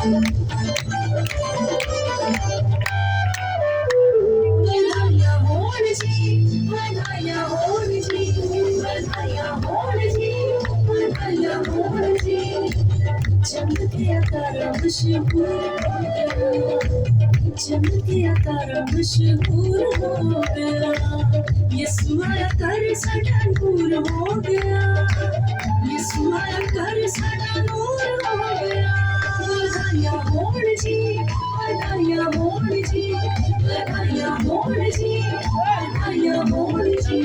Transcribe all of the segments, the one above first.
बधाइयाँ होण जी, बधाइयाँ होण जी, बधाइयाँ होण जी, बधाइयाँ होण जी। चमके तारा मशहूर हो गया, चमके तारा मशहूर हो गया। यीशु आया कर साडा नूर हो गया, यीशु आया कर साडा नूर हो गया। बधाइयाँ होण जी, बधाइयाँ होण जी, बधाइयाँ होण जी, बधाइयाँ होण जी।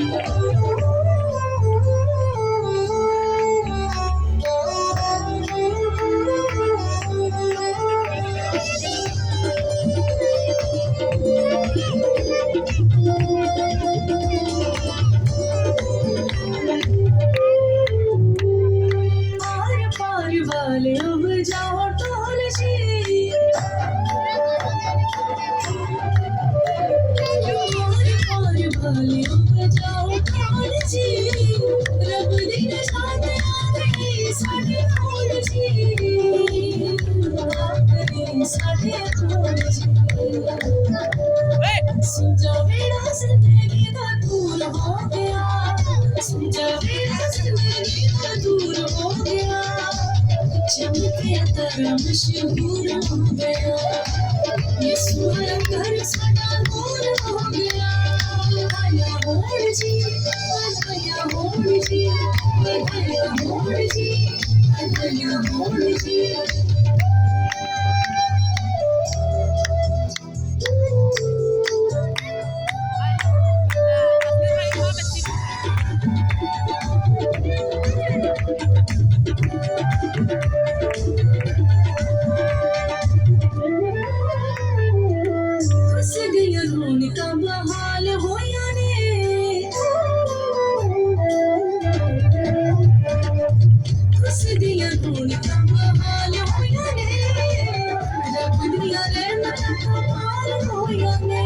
आर पार वाले अब जाओ टोल जी, आर पार वाले अब जाओ टोल जी। रब दी निशान आ गई साडे कोल जी, आ गई साडे कोल जी। सुझा मेरा जिंदगी का दूर हो गया, सुझा मेरा जिंदगी का दूर हो गया। चमके तारा मशहूर हो गया, यीशु आया कर साडा नूर हो गया। बधाइयाँ होण जी, बधाइयाँ होण जी, बधाइयाँ होण जी, बधाइयाँ होण जी। खुश दिल रौनका बहाल होया ने, खुश दिल रौनका बहाल होया ने। रब दिया रहमत कमाल होया ने,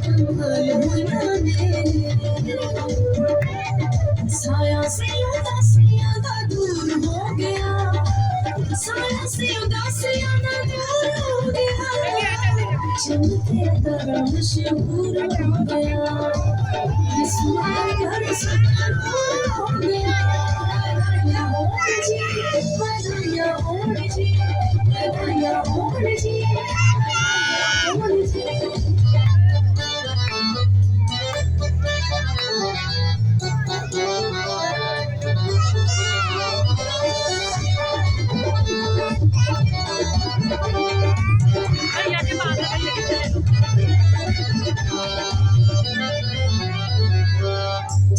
कमाल होया ने। साया से उदासियां दा दूर हो गया, साया से उदासियां दा दूर हो गया। चमके तारा मशहूर हो गया, यीशु आया कर साडा नूर हो गया। बधाइयाँ होण जी, बधाइयाँ होण जी, बधाइयाँ होण जी, बधाइयाँ होण जी।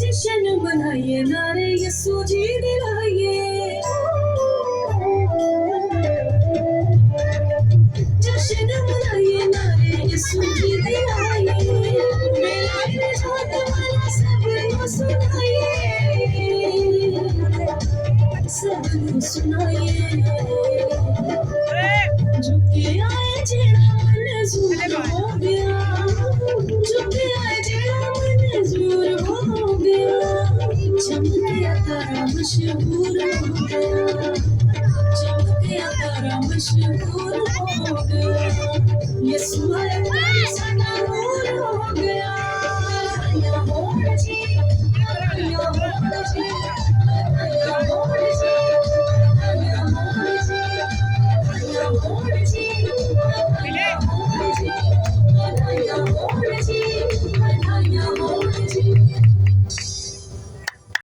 जश्न मनाइए नारे यीशु जी दिलाइए, जश्न मनाइए नारे यीशु जी दिलाइए। मेला निजात वाला सबको सुनाइए, सबको सुनाइए। झुके आए जेड़ा मंजूर हो गया, झुके आए जेड़ा मंजूर हो गया। चमके तारा मशहूर हो गया, चमके तारा मशहूर हो गया। यीशु आया कर साडा नूर हो गया।